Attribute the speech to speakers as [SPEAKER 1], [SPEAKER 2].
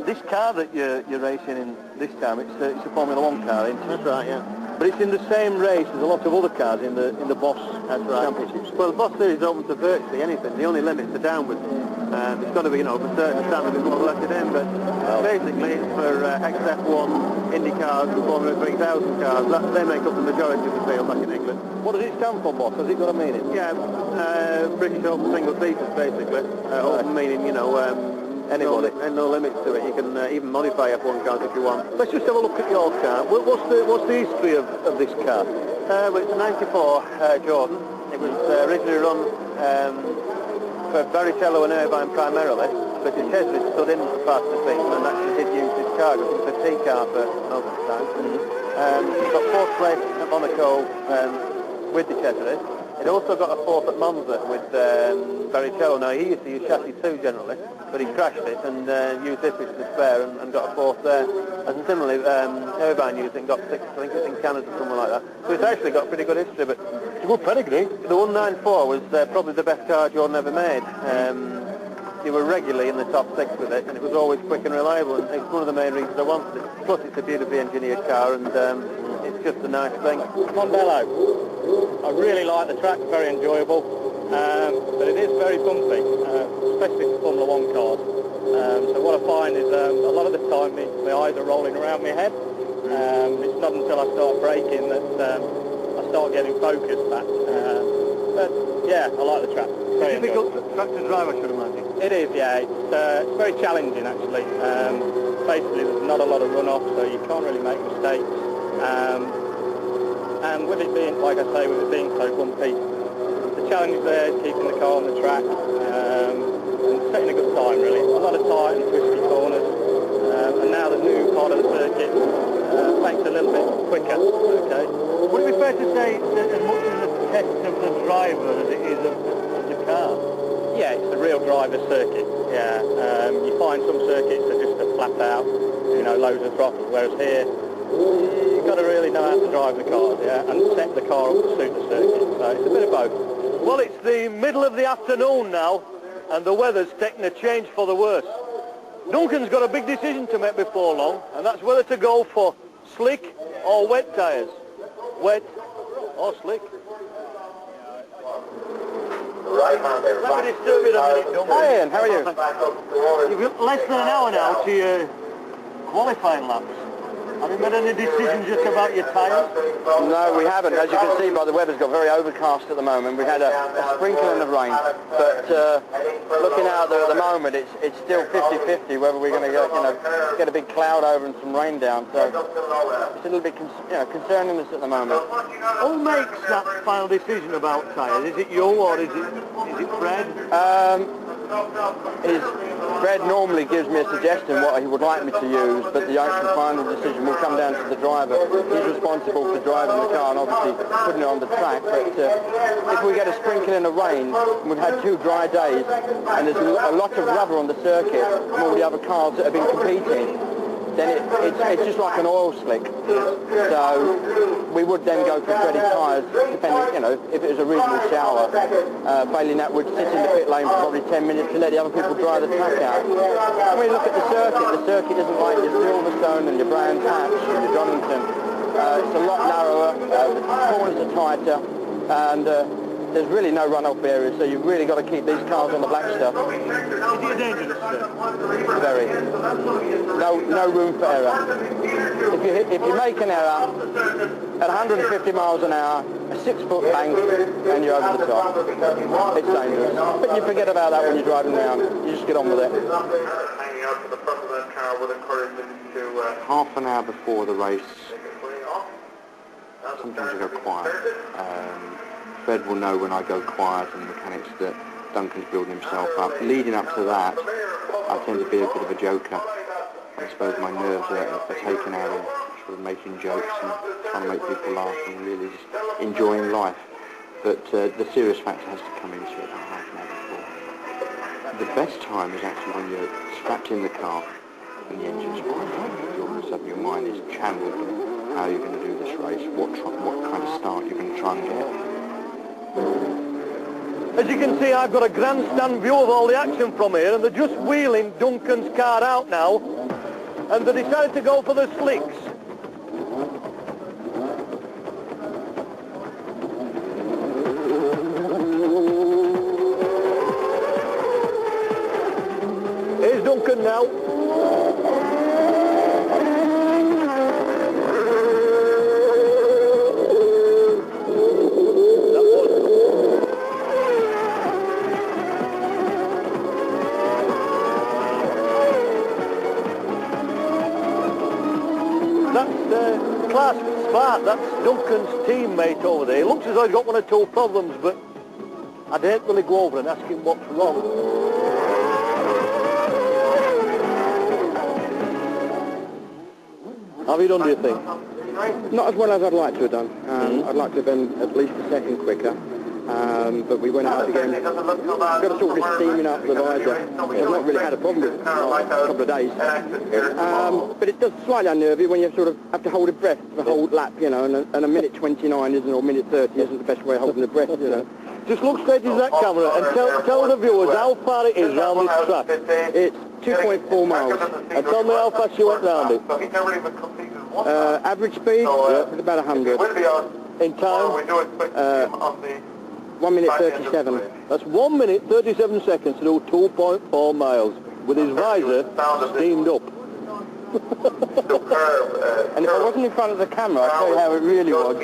[SPEAKER 1] This car that you're racing in this time, it's a Formula 1 car, isn't it?
[SPEAKER 2] That's right, yeah.
[SPEAKER 1] But it's in the same race as a lot of other cars in the Boss Championships.
[SPEAKER 2] Well, the Boss Series is open to virtually anything. The only limits are downwards. It's got to be, of a certain standard before we let it in, but basically it's for XF1, Indy cars, and Formula 3000 cars. They make up the majority of the field back in England.
[SPEAKER 1] What does it stand for, Boss? Has it got a meaning?
[SPEAKER 2] Yeah, British Open Single Seaters, basically. Open meaning,
[SPEAKER 1] anybody.
[SPEAKER 2] And no limits to it. You can even modify F1 cars if you want.
[SPEAKER 1] Let's just have a look at your car. What's the history of this car?
[SPEAKER 2] Well, it's a 94 Jordan. It was originally run for Barrichello and Irvine primarily, but his Chesley stood in for part of the season and actually did use this car. It was a T car for most of the time. It got fourth place at Monaco with the Chesley. It also got a fourth at Monza with Barrichello. Now, he used to use chassis 2 generally, but he crashed it and used this as the spare and got a fourth there. And similarly, Irvine used it and got 6th, I think it's in Canada, somewhere like that. So it's actually got pretty good history, but
[SPEAKER 1] it's a good pedigree.
[SPEAKER 2] The 194 was probably the best car Jordan ever made. They were regularly in the top 6 with it, and it was always quick and reliable, and it's one of the main reasons I wanted it. Plus, it's a beautifully engineered car, and it's just a nice thing.
[SPEAKER 3] Mondello. I really like the track, very enjoyable, but it is very bumpy, especially for Formula 1 cars. So what I find is a lot of the time my eyes are rolling around my head. It's not until I start braking that I start getting focused back. But yeah, I like the track.
[SPEAKER 2] It's a difficult track to drive, I should imagine.
[SPEAKER 3] It is, yeah. It's very challenging actually. Basically, there's not a lot of runoff, so you can't really make mistakes. And with it being, like I say, with it being so bumpy, the challenge is there is keeping the car on the track and setting a good time, really. A lot of tight and twisty corners, and now the new part of the circuit makes it a little bit quicker. Okay.
[SPEAKER 1] Would it be fair to say that as much as a test of the driver as it is of the car?
[SPEAKER 3] Yeah, it's the real driver circuit. Yeah, you find some circuits that just are flat out, loads of throttle, whereas here you've got to really know how to drive the car, yeah, and set the car up to suit the circuit. So it's a bit of both.
[SPEAKER 1] Well, it's the middle of the afternoon now, and the weather's taking a change for the worse. Duncan's got a big decision to make before long, and that's whether to go for slick or wet tyres. Wet or slick. Let me disturb you a minute, Duncan.
[SPEAKER 2] Hi Ian, how are you?
[SPEAKER 1] You've got less than an hour now to your qualifying laps. Have you made any decisions just about your tyres?
[SPEAKER 2] No, we haven't. As you can see, the weather's got very overcast at the moment. We had a sprinkling of rain, but looking out there at the moment, it's still 50-50 whether we're going to get a big cloud over and some rain down. So it's a little bit concerning us at the moment.
[SPEAKER 1] Who makes that final decision about tyres? Is it you or is it Fred?
[SPEAKER 2] Fred normally gives me a suggestion what he would like me to use, but the actual final decision will come down to the driver. He's responsible for driving the car and obviously putting it on the track, but if we get a sprinkling of rain, and we've had 2 dry days, and there's a lot of rubber on the circuit from all the other cars that have been competing, then it's just like an oil slick. So we would then go for Freddy tyres, depending, if it was a reasonable shower. Failing that, we'd sit in the pit lane for probably 10 minutes to let the other people dry the track out. When we look at the circuit isn't like your Silverstone and your Brands Hatch and your Donington. It's a lot narrower, the corners are tighter, and there's really no runoff area, so you've really got to keep these cars on the black stuff.
[SPEAKER 1] Is it dangerous, sir?
[SPEAKER 2] Very. No room for error. If you make an error at 150 miles an hour, a 6-foot bank, and you're over the top. It's dangerous. But you forget about that when you're driving around. You just get on with it. Half an hour before the race, sometimes I go quiet. Fred will know when I go quiet, and the mechanics that Duncan's building himself up. Leading up to that, I tend to be a bit of a joker. I suppose my nerves are taken out of sort of making jokes and trying to make people laugh and really just enjoying life. But the serious factor has to come into it about half an hour before. The best time is actually when you're strapped in the car and the engine's quiet. All of a sudden your mind is channeled on how you're going to do this race, what kind of start you're going to try and get.
[SPEAKER 1] As you can see, I've got a grandstand view of all the action from here, and they're just wheeling Duncan's car out now. and they decided to go for the slicks. Here's Duncan now. That's Class Smart, that's Duncan's teammate over there. He looks as though he's got one or two problems, but I daren't really go over and ask him what's wrong. How have you done, do you think?
[SPEAKER 2] Not as well as I'd like to have done. I'd like to have been at least a second quicker. But we went out again. We've got to sort this steaming up the visor. I've not really had a problem with it for a couple of days. But it does slightly unnerve you when you sort of have to hold a breath for the whole lap, you know, and a minute 29 isn't, or minute 30 isn't the best way of holding the breath, you know.
[SPEAKER 1] Just look straight into that camera and tell the viewers how far it is round this track.
[SPEAKER 2] It's 2.4 miles.
[SPEAKER 1] And tell me how fast you went round it.
[SPEAKER 2] Average speed, it's about 100.
[SPEAKER 1] In time?
[SPEAKER 2] 1 minute 37.
[SPEAKER 1] That's 1 minute 37 seconds to do 2.4 miles with his visor steamed up.
[SPEAKER 2] And if I wasn't in front of the camera, I'd tell you how it really was.